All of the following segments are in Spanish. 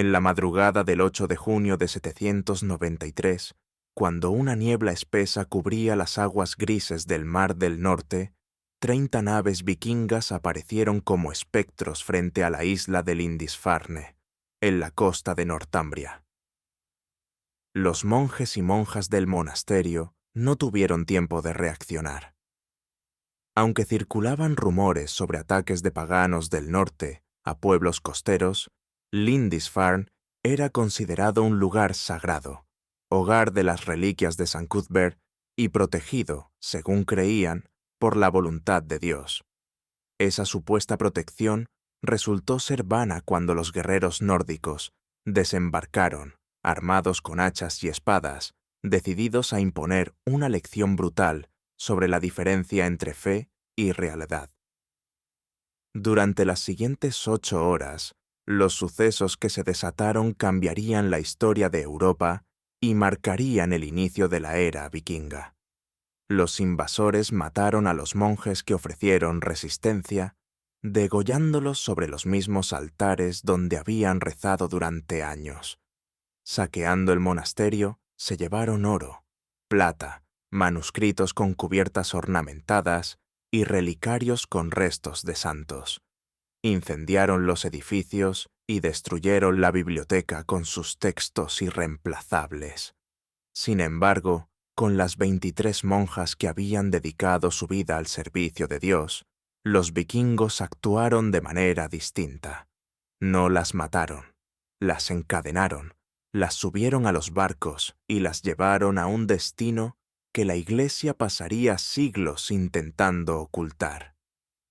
En la madrugada del 8 de junio de 793, cuando una niebla espesa cubría las aguas grises del Mar del Norte, 30 naves vikingas aparecieron como espectros frente a la isla de Lindisfarne, en la costa de Northumbria. Los monjes y monjas del monasterio no tuvieron tiempo de reaccionar. Aunque circulaban rumores sobre ataques de paganos del norte a pueblos costeros, Lindisfarne era considerado un lugar sagrado, hogar de las reliquias de San Cuthbert y protegido, según creían, por la voluntad de Dios. Esa supuesta protección resultó ser vana cuando los guerreros nórdicos desembarcaron, armados con hachas y espadas, decididos a imponer una lección brutal sobre la diferencia entre fe y realidad. Durante las siguientes 8 horas, los sucesos que se desataron cambiarían la historia de Europa y marcarían el inicio de la era vikinga. Los invasores mataron a los monjes que ofrecieron resistencia, degollándolos sobre los mismos altares donde habían rezado durante años. Saqueando el monasterio, se llevaron oro, plata, manuscritos con cubiertas ornamentadas y relicarios con restos de santos. Incendiaron los edificios y destruyeron la biblioteca con sus textos irreemplazables. Sin embargo, con las 23 monjas que habían dedicado su vida al servicio de Dios, los vikingos actuaron de manera distinta. No las mataron, las encadenaron, las subieron a los barcos y las llevaron a un destino que la Iglesia pasaría siglos intentando ocultar.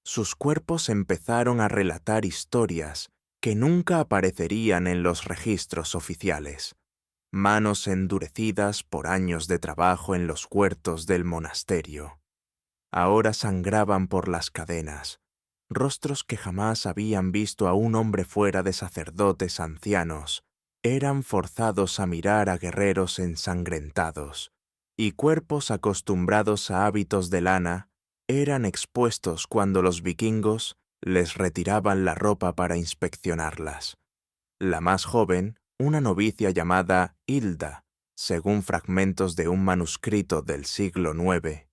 Sus cuerpos empezaron a relatar historias que nunca aparecerían en los registros oficiales. Manos endurecidas por años de trabajo en los huertos del monasterio. Ahora sangraban por las cadenas, rostros que jamás habían visto a un hombre fuera de sacerdotes ancianos, eran forzados a mirar a guerreros ensangrentados, y cuerpos acostumbrados a hábitos de lana eran expuestos cuando los vikingos les retiraban la ropa para inspeccionarlas. La más joven, una novicia llamada Hilda, según fragmentos de un manuscrito del siglo IX,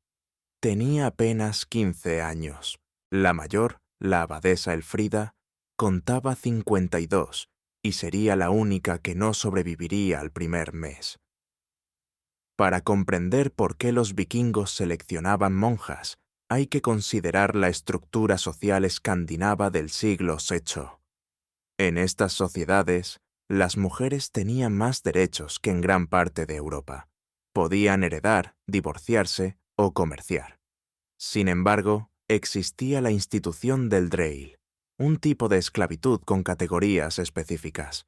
tenía apenas 15 años. La mayor, la abadesa Elfrida, contaba 52 y sería la única que no sobreviviría al primer mes. Para comprender por qué los vikingos seleccionaban monjas, hay que considerar la estructura social escandinava del siglo VI. En estas sociedades, las mujeres tenían más derechos que en gran parte de Europa. Podían heredar, divorciarse o comerciar. Sin embargo, existía la institución del Dreil, un tipo de esclavitud con categorías específicas.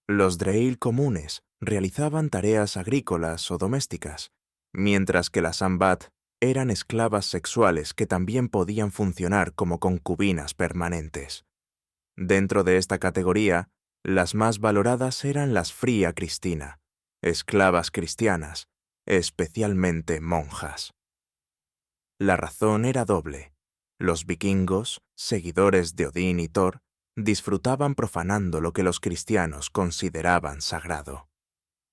Los Dreil comunes realizaban tareas agrícolas o domésticas, mientras que las Ambat eran esclavas sexuales que también podían funcionar como concubinas permanentes. Dentro de esta categoría, las más valoradas eran las Fria Cristina, esclavas cristianas, especialmente monjas. La razón era doble. Los vikingos, seguidores de Odín y Thor, disfrutaban profanando lo que los cristianos consideraban sagrado.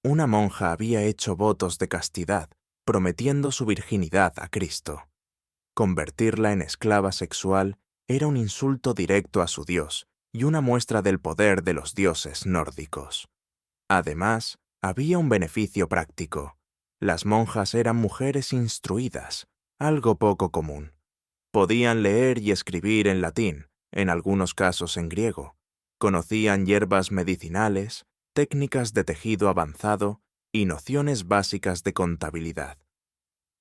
Una monja había hecho votos de castidad, prometiendo su virginidad a Cristo. Convertirla en esclava sexual era un insulto directo a su Dios y una muestra del poder de los dioses nórdicos. Además, había un beneficio práctico. Las monjas eran mujeres instruidas, algo poco común. Podían leer y escribir en latín, en algunos casos en griego. Conocían hierbas medicinales, técnicas de tejido avanzado y nociones básicas de contabilidad.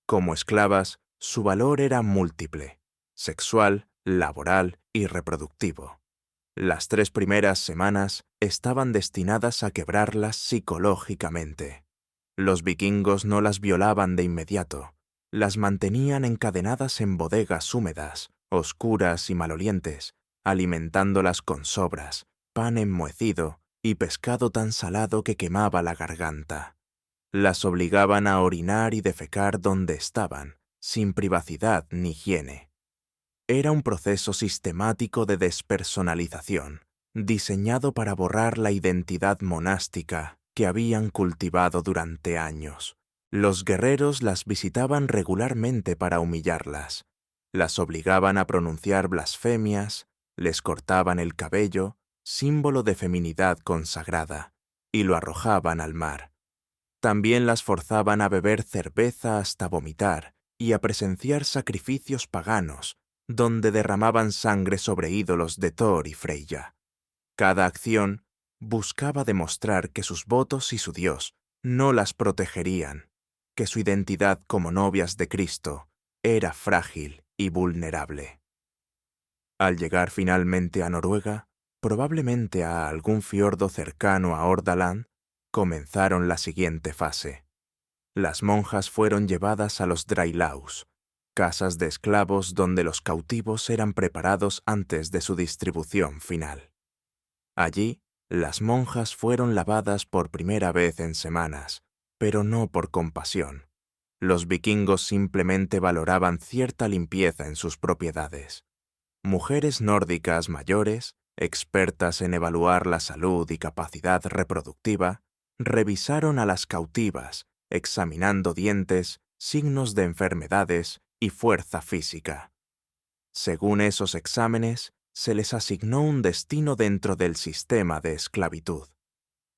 Como esclavas, su valor era múltiple: sexual, laboral y reproductivo. Las 3 primeras semanas estaban destinadas a quebrarlas psicológicamente. Los vikingos no las violaban de inmediato. Las mantenían encadenadas en bodegas húmedas, oscuras y malolientes, alimentándolas con sobras, pan enmohecido y pescado tan salado que quemaba la garganta. Las obligaban a orinar y defecar donde estaban, sin privacidad ni higiene. Era un proceso sistemático de despersonalización, diseñado para borrar la identidad monástica que habían cultivado durante años. Los guerreros las visitaban regularmente para humillarlas, las obligaban a pronunciar blasfemias, les cortaban el cabello, símbolo de feminidad consagrada, y lo arrojaban al mar. También las forzaban a beber cerveza hasta vomitar y a presenciar sacrificios paganos, donde derramaban sangre sobre ídolos de Thor y Freyja. Cada acción buscaba demostrar que sus votos y su Dios no las protegerían, que su identidad como novias de Cristo era frágil y vulnerable. Al llegar finalmente a Noruega, probablemente a algún fiordo cercano a Hordaland, comenzaron la siguiente fase. Las monjas fueron llevadas a los Dreilaus, casas de esclavos donde los cautivos eran preparados antes de su distribución final. Allí, las monjas fueron lavadas por primera vez en semanas, pero no por compasión. Los vikingos simplemente valoraban cierta limpieza en sus propiedades. Mujeres nórdicas mayores, expertas en evaluar la salud y capacidad reproductiva, revisaron a las cautivas, examinando dientes, signos de enfermedades y fuerza física. Según esos exámenes, se les asignó un destino dentro del sistema de esclavitud.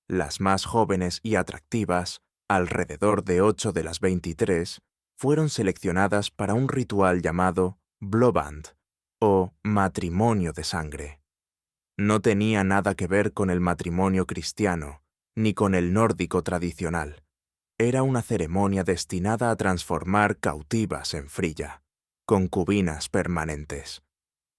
Las más jóvenes y atractivas, alrededor de 8 de las 23, fueron seleccionadas para un ritual llamado blodband, o matrimonio de sangre. No tenía nada que ver con el matrimonio cristiano, ni con el nórdico tradicional. Era una ceremonia destinada a transformar cautivas en frilla, concubinas permanentes.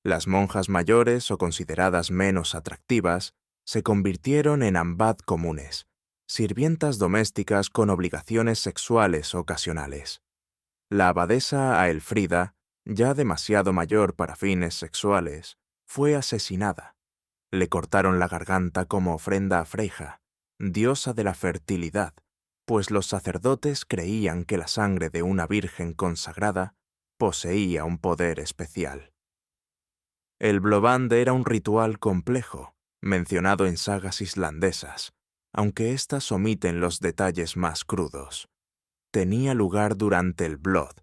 Las monjas mayores o consideradas menos atractivas se convirtieron en ambad comunes, sirvientas domésticas con obligaciones sexuales ocasionales. La abadesa Aelfrida, ya demasiado mayor para fines sexuales, fue asesinada. Le cortaron la garganta como ofrenda a Freyja, diosa de la fertilidad, pues los sacerdotes creían que la sangre de una virgen consagrada poseía un poder especial. El blodband era un ritual complejo, mencionado en sagas islandesas, aunque éstas omiten los detalles más crudos. Tenía lugar durante el Blod,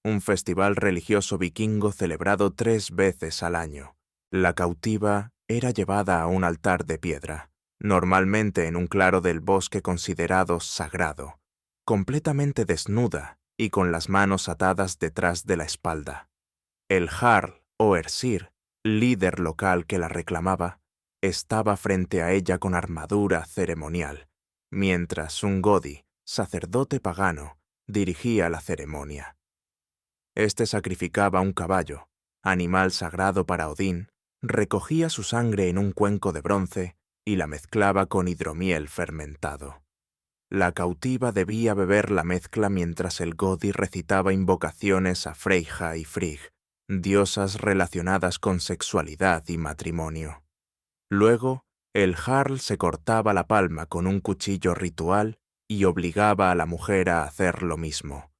un festival religioso vikingo celebrado 3 veces al año. La cautiva era llevada a un altar de piedra, normalmente en un claro del bosque considerado sagrado, completamente desnuda y con las manos atadas detrás de la espalda. El jarl o Hersir, líder local que la reclamaba, estaba frente a ella con armadura ceremonial, mientras un godi, sacerdote pagano, dirigía la ceremonia. Este sacrificaba un caballo, animal sagrado para Odín, recogía su sangre en un cuenco de bronce y la mezclaba con hidromiel fermentado. La cautiva debía beber la mezcla mientras el godi recitaba invocaciones a Freyja y Frigg, diosas relacionadas con sexualidad y matrimonio. Luego, el jarl se cortaba la palma con un cuchillo ritual y obligaba a la mujer a hacer lo mismo.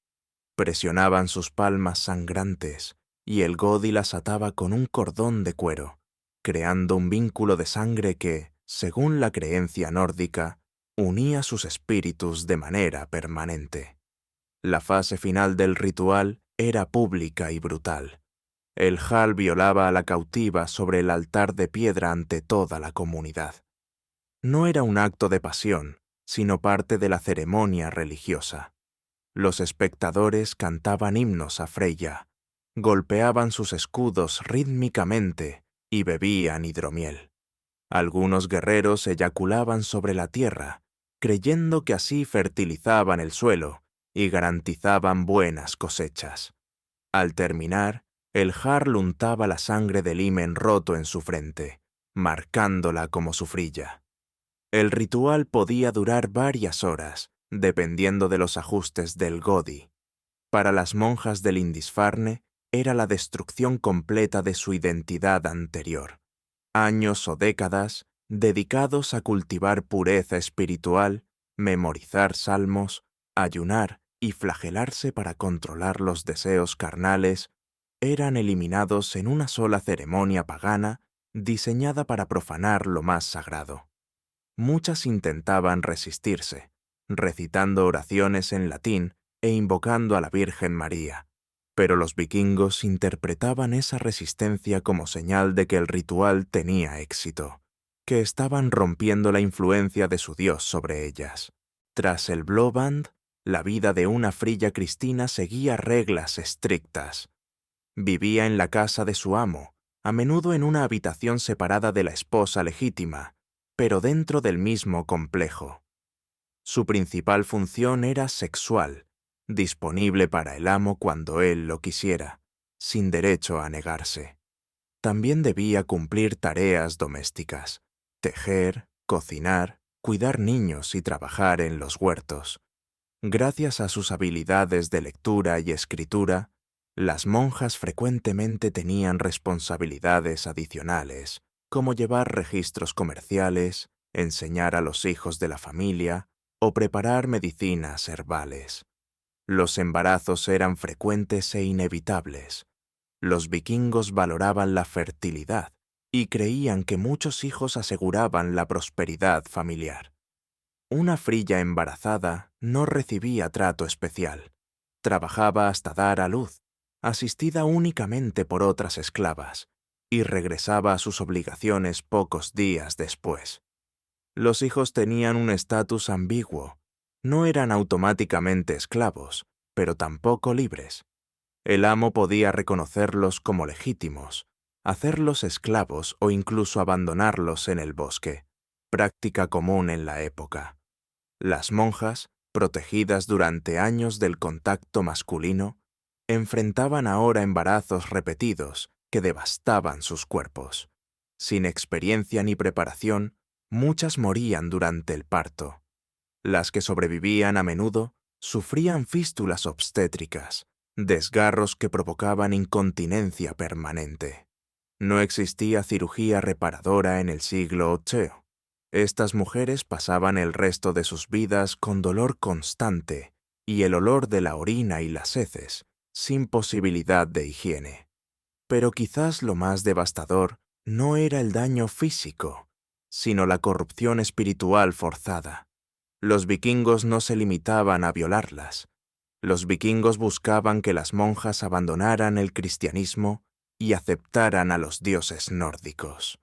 Presionaban sus palmas sangrantes y el godi las ataba con un cordón de cuero, creando un vínculo de sangre que, según la creencia nórdica, unía sus espíritus de manera permanente. La fase final del ritual era pública y brutal. El jarl violaba a la cautiva sobre el altar de piedra ante toda la comunidad. No era un acto de pasión, sino parte de la ceremonia religiosa. Los espectadores cantaban himnos a Freyja, golpeaban sus escudos rítmicamente y bebían hidromiel. Algunos guerreros eyaculaban sobre la tierra, creyendo que así fertilizaban el suelo y garantizaban buenas cosechas. Al terminar, el jarl untaba la sangre del himen roto en su frente, marcándola como su frilla. El ritual podía durar varias horas, dependiendo de los ajustes del godi. Para las monjas del Lindisfarne era la destrucción completa de su identidad anterior. Años o décadas dedicados a cultivar pureza espiritual, memorizar salmos, ayunar y flagelarse para controlar los deseos carnales, eran eliminados en una sola ceremonia pagana diseñada para profanar lo más sagrado. Muchas intentaban resistirse, recitando oraciones en latín e invocando a la Virgen María, pero los vikingos interpretaban esa resistencia como señal de que el ritual tenía éxito, que estaban rompiendo la influencia de su dios sobre ellas. Tras el Blåband, la vida de una frilla Cristina seguía reglas estrictas. Vivía en la casa de su amo, a menudo en una habitación separada de la esposa legítima, pero dentro del mismo complejo. Su principal función era sexual, disponible para el amo cuando él lo quisiera, sin derecho a negarse. También debía cumplir tareas domésticas, tejer, cocinar, cuidar niños y trabajar en los huertos. Gracias a sus habilidades de lectura y escritura, las monjas frecuentemente tenían responsabilidades adicionales, como llevar registros comerciales, enseñar a los hijos de la familia o preparar medicinas herbales. Los embarazos eran frecuentes e inevitables. Los vikingos valoraban la fertilidad y creían que muchos hijos aseguraban la prosperidad familiar. Una frilla embarazada no recibía trato especial. Trabajaba hasta dar a luz, asistida únicamente por otras esclavas, y regresaba a sus obligaciones pocos días después. Los hijos tenían un estatus ambiguo. No eran automáticamente esclavos, pero tampoco libres. El amo podía reconocerlos como legítimos, hacerlos esclavos o incluso abandonarlos en el bosque, práctica común en la época. Las monjas, protegidas durante años del contacto masculino, enfrentaban ahora embarazos repetidos que devastaban sus cuerpos. Sin experiencia ni preparación, muchas morían durante el parto. Las que sobrevivían a menudo sufrían fístulas obstétricas, desgarros que provocaban incontinencia permanente. No existía cirugía reparadora en el siglo VIII. Estas mujeres pasaban el resto de sus vidas con dolor constante y el olor de la orina y las heces, sin posibilidad de higiene. Pero quizás lo más devastador no era el daño físico, sino la corrupción espiritual forzada. Los vikingos no se limitaban a violarlas. Los vikingos buscaban que las monjas abandonaran el cristianismo y aceptaran a los dioses nórdicos.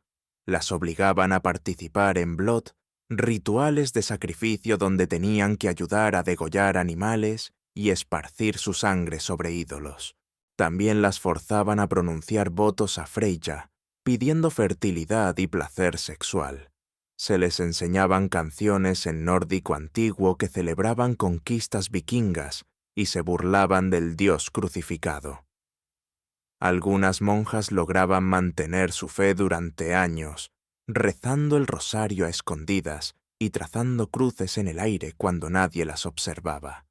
Las obligaban a participar en Blot, rituales de sacrificio donde tenían que ayudar a degollar animales y esparcir su sangre sobre ídolos. También las forzaban a pronunciar votos a Freyja, pidiendo fertilidad y placer sexual. Se les enseñaban canciones en nórdico antiguo que celebraban conquistas vikingas y se burlaban del dios crucificado. Algunas monjas lograban mantener su fe durante años, rezando el rosario a escondidas y trazando cruces en el aire cuando nadie las observaba.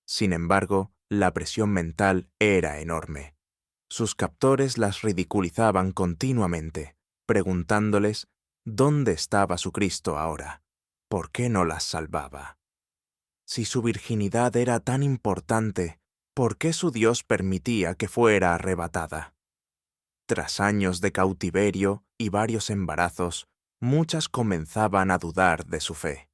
Sin embargo, la presión mental era enorme. Sus captores las ridiculizaban continuamente, preguntándoles ¿dónde estaba su Cristo ahora? ¿Por qué no las salvaba? Si su virginidad era tan importante, ¿por qué su Dios permitía que fuera arrebatada? Tras años de cautiverio y varios embarazos, muchas comenzaban a dudar de su fe.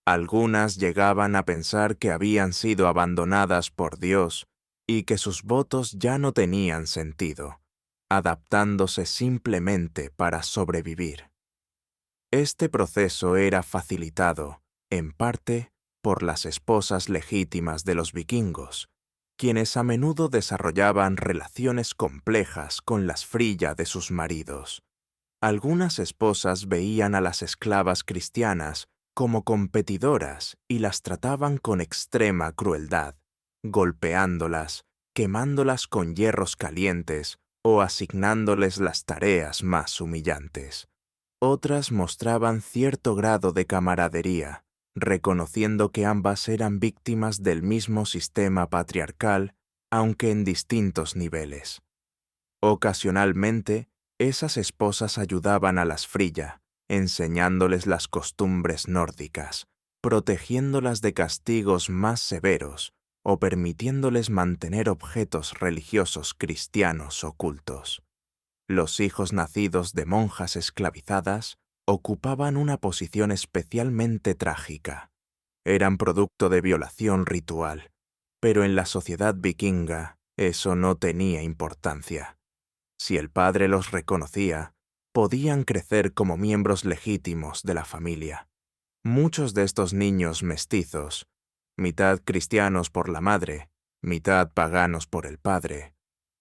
Algunas llegaban a pensar que habían sido abandonadas por Dios y que sus votos ya no tenían sentido, adaptándose simplemente para sobrevivir. Este proceso era facilitado, en parte, por las esposas legítimas de los vikingos, quienes a menudo desarrollaban relaciones complejas con las frilla de sus maridos. Algunas esposas veían a las esclavas cristianas como competidoras y las trataban con extrema crueldad, golpeándolas, quemándolas con hierros calientes o asignándoles las tareas más humillantes. Otras mostraban cierto grado de camaradería, reconociendo que ambas eran víctimas del mismo sistema patriarcal, aunque en distintos niveles. Ocasionalmente, esas esposas ayudaban a las frilla, enseñándoles las costumbres nórdicas, protegiéndolas de castigos más severos o permitiéndoles mantener objetos religiosos cristianos ocultos. Los hijos nacidos de monjas esclavizadas ocupaban una posición especialmente trágica. Eran producto de violación ritual, pero en la sociedad vikinga eso no tenía importancia. Si el padre los reconocía, podían crecer como miembros legítimos de la familia. Muchos de estos niños mestizos, mitad cristianos por la madre, mitad paganos por el padre,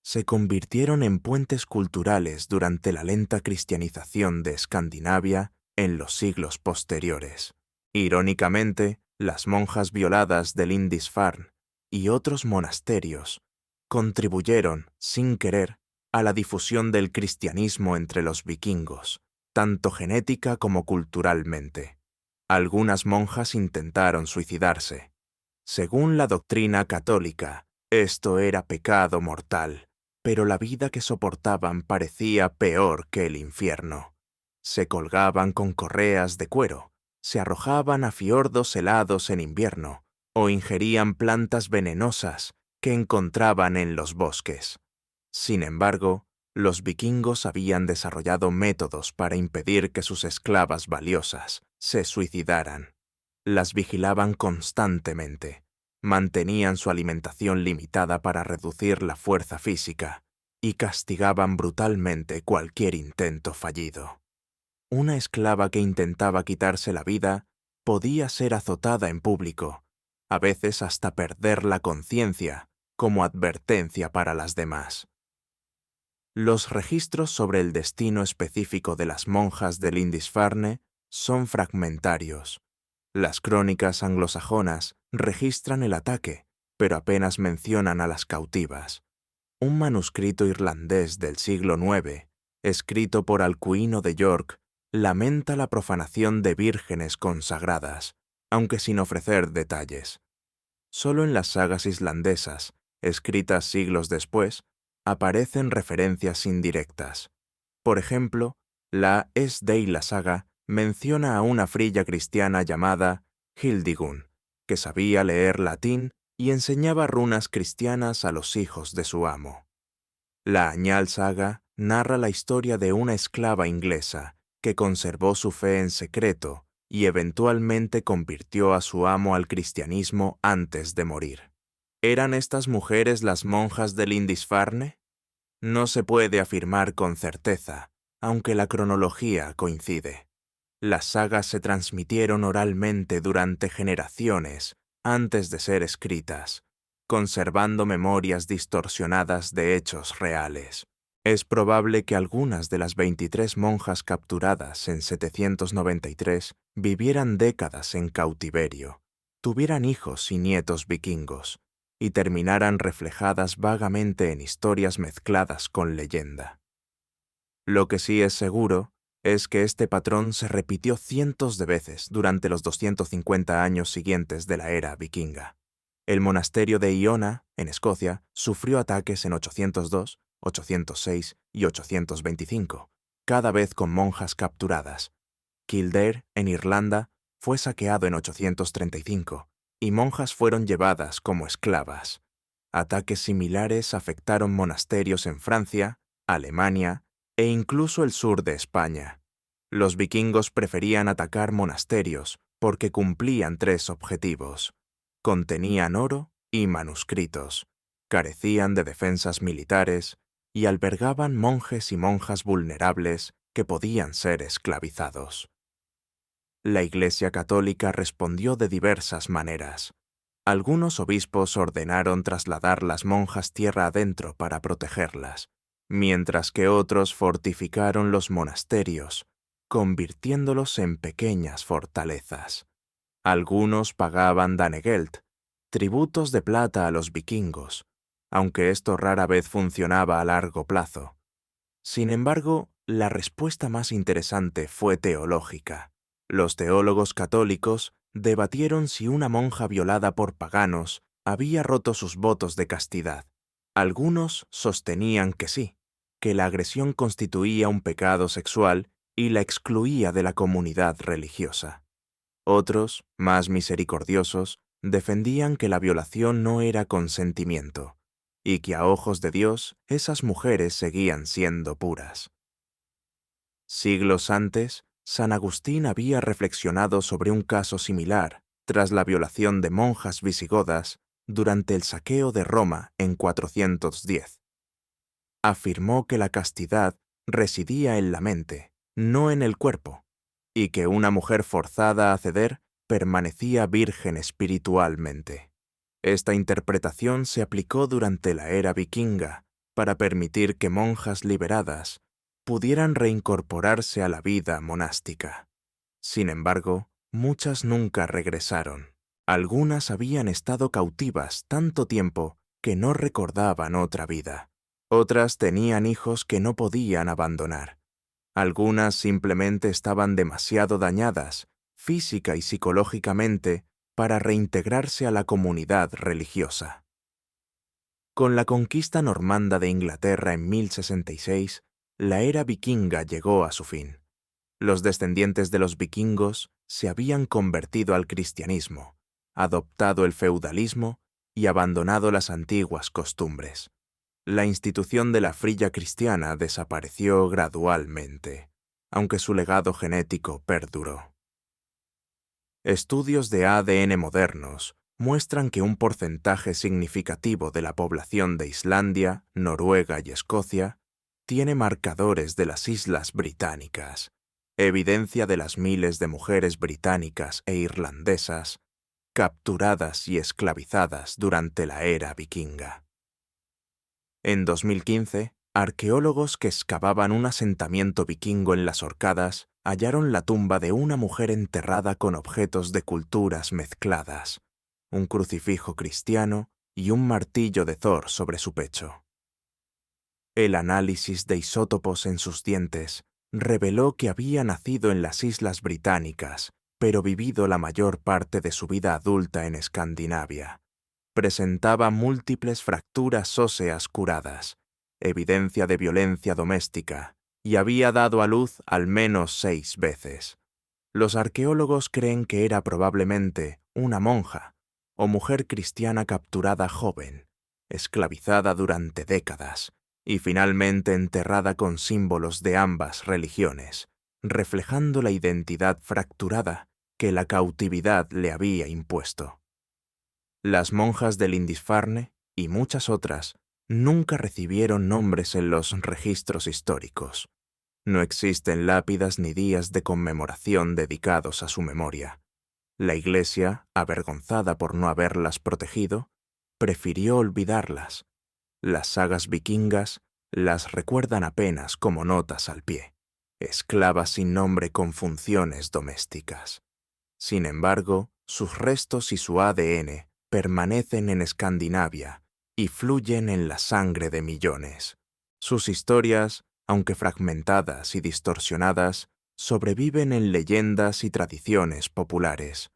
se convirtieron en puentes culturales durante la lenta cristianización de Escandinavia en los siglos posteriores. Irónicamente, las monjas violadas de Lindisfarne y otros monasterios contribuyeron, sin querer, a la difusión del cristianismo entre los vikingos, tanto genética como culturalmente. Algunas monjas intentaron suicidarse. Según la doctrina católica, esto era pecado mortal, pero la vida que soportaban parecía peor que el infierno. Se colgaban con correas de cuero, se arrojaban a fiordos helados en invierno, o ingerían plantas venenosas que encontraban en los bosques. Sin embargo, los vikingos habían desarrollado métodos para impedir que sus esclavas valiosas se suicidaran. Las vigilaban constantemente, mantenían su alimentación limitada para reducir la fuerza física y castigaban brutalmente cualquier intento fallido. Una esclava que intentaba quitarse la vida podía ser azotada en público, a veces hasta perder la conciencia, como advertencia para las demás. Los registros sobre el destino específico de las monjas de Lindisfarne son fragmentarios. Las crónicas anglosajonas registran el ataque, pero apenas mencionan a las cautivas. Un manuscrito irlandés del siglo IX, escrito por Alcuino de York, lamenta la profanación de vírgenes consagradas, aunque sin ofrecer detalles. Solo en las sagas islandesas, escritas siglos después, aparecen referencias indirectas. Por ejemplo, la Esdeila Saga menciona a una frilla cristiana llamada Hildigun, que sabía leer latín y enseñaba runas cristianas a los hijos de su amo. La Añal Saga narra la historia de una esclava inglesa que conservó su fe en secreto y eventualmente convirtió a su amo al cristianismo antes de morir. ¿Eran estas mujeres las monjas de Lindisfarne? No se puede afirmar con certeza, aunque la cronología coincide. Las sagas se transmitieron oralmente durante generaciones antes de ser escritas, conservando memorias distorsionadas de hechos reales. Es probable que algunas de las 23 monjas capturadas en 793 vivieran décadas en cautiverio, tuvieran hijos y nietos vikingos, y terminaran reflejadas vagamente en historias mezcladas con leyenda. Lo que sí es seguro es que este patrón se repitió cientos de veces durante los 250 años siguientes de la era vikinga. El monasterio de Iona, en Escocia, sufrió ataques en 802, 806 y 825, cada vez con monjas capturadas. Kildare, en Irlanda, fue saqueado en 835, y monjas fueron llevadas como esclavas. Ataques similares afectaron monasterios en Francia, Alemania e incluso el sur de España. Los vikingos preferían atacar monasterios porque cumplían 3 objetivos. Contenían oro y manuscritos, carecían de defensas militares y albergaban monjes y monjas vulnerables que podían ser esclavizados. La Iglesia Católica respondió de diversas maneras. Algunos obispos ordenaron trasladar las monjas tierra adentro para protegerlas, mientras que otros fortificaron los monasterios, convirtiéndolos en pequeñas fortalezas. Algunos pagaban danegeld, tributos de plata a los vikingos, aunque esto rara vez funcionaba a largo plazo. Sin embargo, la respuesta más interesante fue teológica. Los teólogos católicos debatieron si una monja violada por paganos había roto sus votos de castidad. Algunos sostenían que sí, que la agresión constituía un pecado sexual y la excluía de la comunidad religiosa. Otros, más misericordiosos, defendían que la violación no era consentimiento, y que a ojos de Dios esas mujeres seguían siendo puras. Siglos antes, San Agustín había reflexionado sobre un caso similar tras la violación de monjas visigodas durante el saqueo de Roma en 410. Afirmó que la castidad residía en la mente, no en el cuerpo, y que una mujer forzada a ceder permanecía virgen espiritualmente. Esta interpretación se aplicó durante la era vikinga para permitir que monjas liberadas pudieran reincorporarse a la vida monástica. Sin embargo, muchas nunca regresaron. Algunas habían estado cautivas tanto tiempo que no recordaban otra vida. Otras tenían hijos que no podían abandonar. Algunas simplemente estaban demasiado dañadas, física y psicológicamente, para reintegrarse a la comunidad religiosa. Con la conquista normanda de Inglaterra en 1066, la era vikinga llegó a su fin. Los descendientes de los vikingos se habían convertido al cristianismo, adoptado el feudalismo y abandonado las antiguas costumbres. La institución de la frilla cristiana desapareció gradualmente, aunque su legado genético perduró. Estudios de ADN modernos muestran que un porcentaje significativo de la población de Islandia, Noruega y Escocia tiene marcadores de las Islas Británicas, evidencia de las miles de mujeres británicas e irlandesas capturadas y esclavizadas durante la era vikinga. En 2015, arqueólogos que excavaban un asentamiento vikingo en las Orcadas hallaron la tumba de una mujer enterrada con objetos de culturas mezcladas, un crucifijo cristiano y un martillo de Thor sobre su pecho. El análisis de isótopos en sus dientes reveló que había nacido en las Islas Británicas, pero vivido la mayor parte de su vida adulta en Escandinavia. Presentaba múltiples fracturas óseas curadas, evidencia de violencia doméstica, y había dado a luz al menos 6 veces. Los arqueólogos creen que era probablemente una monja o mujer cristiana capturada joven, esclavizada durante décadas, y finalmente enterrada con símbolos de ambas religiones, reflejando la identidad fracturada que la cautividad le había impuesto. Las monjas de Lindisfarne y muchas otras nunca recibieron nombres en los registros históricos. No existen lápidas ni días de conmemoración dedicados a su memoria. La Iglesia, avergonzada por no haberlas protegido, prefirió olvidarlas. Las sagas vikingas las recuerdan apenas como notas al pie, esclavas sin nombre con funciones domésticas. Sin embargo, sus restos y su ADN permanecen en Escandinavia y fluyen en la sangre de millones. Sus historias, aunque fragmentadas y distorsionadas, sobreviven en leyendas y tradiciones populares.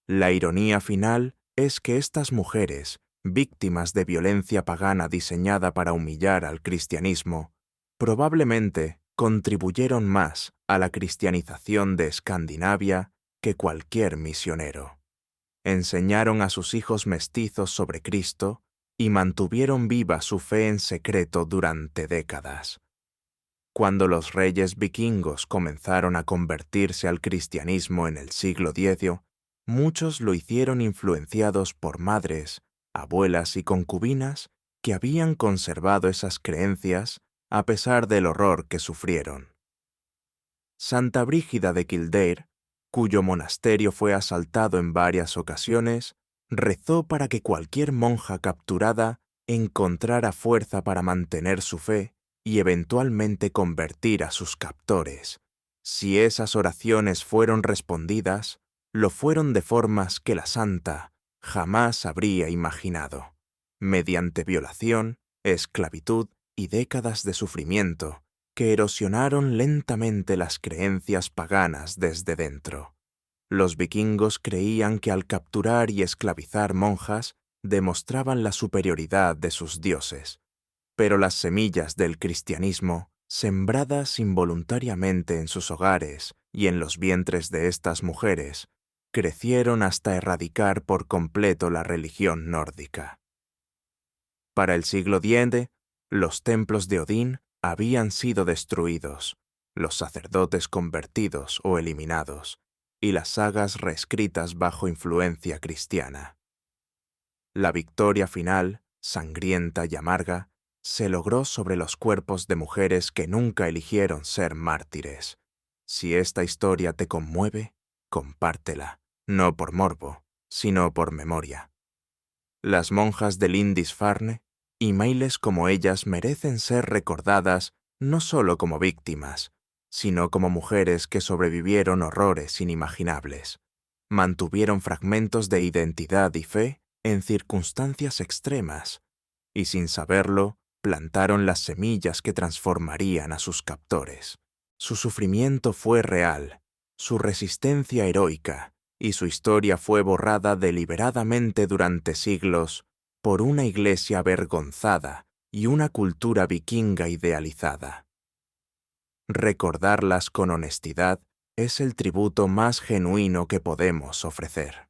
La ironía final es que estas mujeres, víctimas de violencia pagana diseñada para humillar al cristianismo, probablemente contribuyeron más a la cristianización de Escandinavia que cualquier misionero. Enseñaron a sus hijos mestizos sobre Cristo y mantuvieron viva su fe en secreto durante décadas. Cuando los reyes vikingos comenzaron a convertirse al cristianismo en el siglo X, muchos lo hicieron influenciados por madres, abuelas y concubinas que habían conservado esas creencias a pesar del horror que sufrieron. Santa Brígida de Kildare, cuyo monasterio fue asaltado en varias ocasiones, rezó para que cualquier monja capturada encontrara fuerza para mantener su fe y eventualmente convertir a sus captores. Si esas oraciones fueron respondidas, lo fueron de formas que la santa jamás habría imaginado, mediante violación, esclavitud y décadas de sufrimiento que erosionaron lentamente las creencias paganas desde dentro. Los vikingos creían que al capturar y esclavizar monjas demostraban la superioridad de sus dioses, pero las semillas del cristianismo, sembradas involuntariamente en sus hogares y en los vientres de estas mujeres, crecieron hasta erradicar por completo la religión nórdica. Para el siglo X, los templos de Odín habían sido destruidos, los sacerdotes convertidos o eliminados, y las sagas reescritas bajo influencia cristiana. La victoria final, sangrienta y amarga, se logró sobre los cuerpos de mujeres que nunca eligieron ser mártires. Si esta historia te conmueve, compártela, no por morbo, sino por memoria. Las monjas de Lindisfarne y miles como ellas merecen ser recordadas no solo como víctimas, sino como mujeres que sobrevivieron horrores inimaginables, mantuvieron fragmentos de identidad y fe en circunstancias extremas, y sin saberlo, plantaron las semillas que transformarían a sus captores. Su sufrimiento fue real, su resistencia heroica, y su historia fue borrada deliberadamente durante siglos por una iglesia avergonzada y una cultura vikinga idealizada. Recordarlas con honestidad es el tributo más genuino que podemos ofrecer.